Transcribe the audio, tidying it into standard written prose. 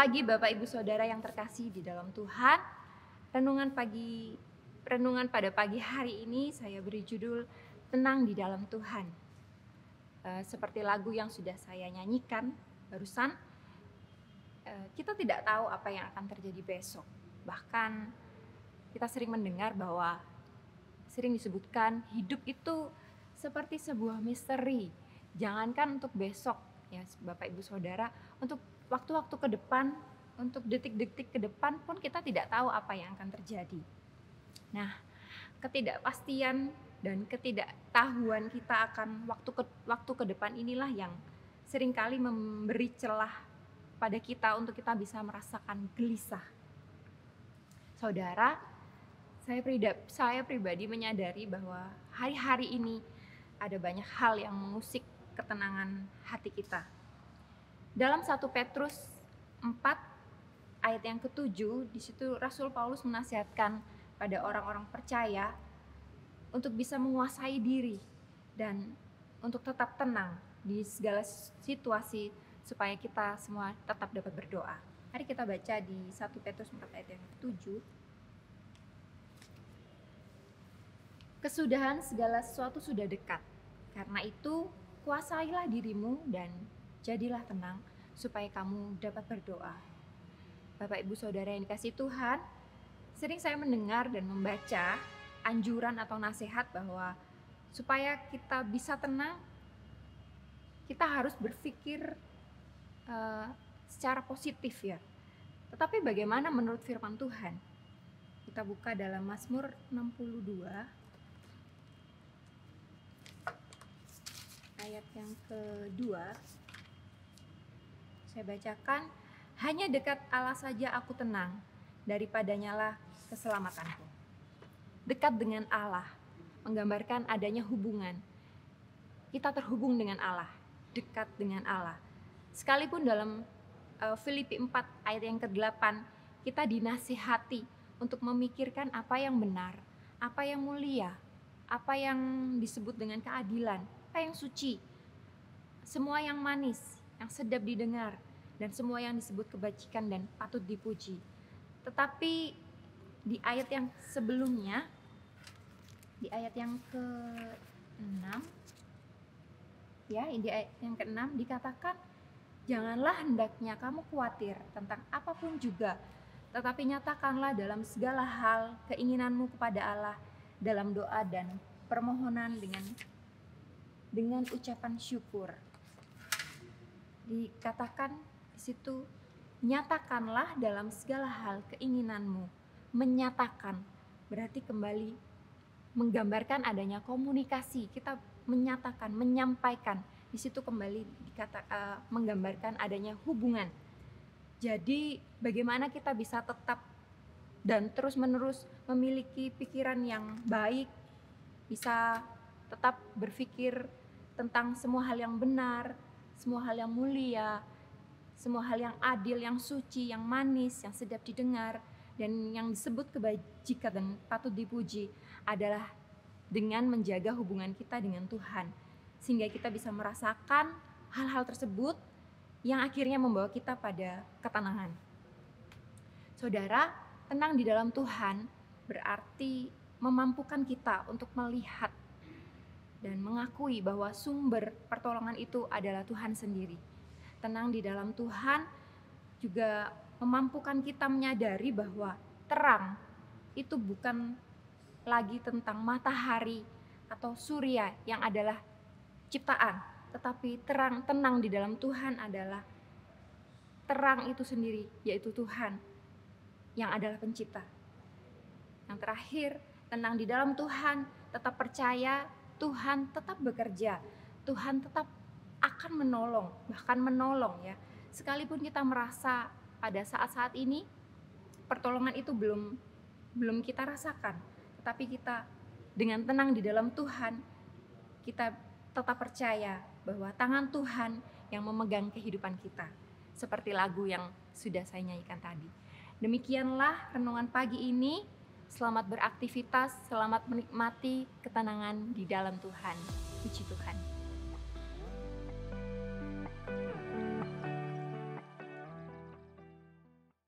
pagi Bapak Ibu Saudara yang terkasih di dalam Tuhan. Renungan pada pagi hari ini saya beri judul Tenang di dalam Tuhan. Seperti lagu yang sudah saya nyanyikan barusan, kita tidak tahu apa yang akan terjadi besok. Bahkan kita sering mendengar bahwa sering disebutkan hidup itu seperti sebuah misteri. Jangankan untuk besok ya Bapak Ibu Saudara, untuk waktu-waktu ke depan, untuk detik-detik ke depan pun kita tidak tahu apa yang akan terjadi. Nah, ketidakpastian dan ketidaktahuan kita akan waktu ke depan inilah yang seringkali memberi celah pada kita untuk kita bisa merasakan gelisah. Saudara, saya pribadi menyadari bahwa hari-hari ini ada banyak hal yang mengusik ketenangan hati kita. Dalam 1 Petrus 4 ayat yang ke-7, di situ Rasul Paulus menasihatkan pada orang-orang percaya untuk bisa menguasai diri dan untuk tetap tenang di segala situasi supaya kita semua tetap dapat berdoa. Mari kita baca di 1 Petrus 4 ayat yang ke-7. Kesudahan segala sesuatu sudah dekat. Karena itu, kuasailah dirimu dan jadilah tenang supaya kamu dapat berdoa. Bapak Ibu Saudara yang dikasihi Tuhan, sering saya mendengar dan membaca anjuran atau nasihat bahwa supaya kita bisa tenang, kita harus berpikir secara positif ya. Tetapi bagaimana menurut firman Tuhan? Kita buka dalam Mazmur 62 ayat yang kedua. Saya bacakan, hanya dekat Allah saja aku tenang, daripadanya lah keselamatanku. Dekat dengan Allah menggambarkan adanya hubungan. Kita terhubung dengan Allah, dekat dengan Allah. Sekalipun dalam Filipi 4 ayat yang ke-8, kita dinasihati untuk memikirkan apa yang benar, apa yang mulia, apa yang disebut dengan keadilan, apa yang suci, semua yang manis, yang sedap didengar, dan semua yang disebut kebajikan dan patut dipuji. Tetapi di ayat yang sebelumnya, di ayat yang ke-6, ya, di ayat yang ke-6 dikatakan, janganlah hendaknya kamu khawatir tentang apapun juga, tetapi nyatakanlah dalam segala hal keinginanmu kepada Allah dalam doa dan permohonan dengan ucapan syukur. Dikatakan di situ, nyatakanlah dalam segala hal keinginanmu. Menyatakan berarti kembali menggambarkan adanya komunikasi. Kita menyatakan, menyampaikan. Di situ kembali menggambarkan adanya hubungan. Jadi bagaimana kita bisa tetap dan terus-menerus memiliki pikiran yang baik, bisa tetap berpikir tentang semua hal yang benar, semua hal yang mulia, semua hal yang adil, yang suci, yang manis, yang sedap didengar, dan yang disebut kebajikan dan patut dipuji adalah dengan menjaga hubungan kita dengan Tuhan. Sehingga kita bisa merasakan hal-hal tersebut yang akhirnya membawa kita pada ketenangan. Saudara, tenang di dalam Tuhan berarti memampukan kita untuk melihat dan mengakui bahwa sumber pertolongan itu adalah Tuhan sendiri. Tenang di dalam Tuhan juga memampukan kita menyadari bahwa terang itu bukan lagi tentang matahari atau surya yang adalah ciptaan, tetapi tenang di dalam Tuhan adalah terang itu sendiri, yaitu Tuhan yang adalah pencipta. Yang terakhir, tenang di dalam Tuhan, tetap percaya Tuhan tetap bekerja, Tuhan tetap akan menolong, bahkan menolong ya. Sekalipun kita merasa pada saat-saat ini pertolongan itu belum kita rasakan, tetapi kita dengan tenang di dalam Tuhan, kita tetap percaya bahwa tangan Tuhan yang memegang kehidupan kita. Seperti lagu yang sudah saya nyanyikan tadi. Demikianlah renungan pagi ini. Selamat beraktivitas, selamat menikmati ketenangan di dalam Tuhan. Puji Tuhan.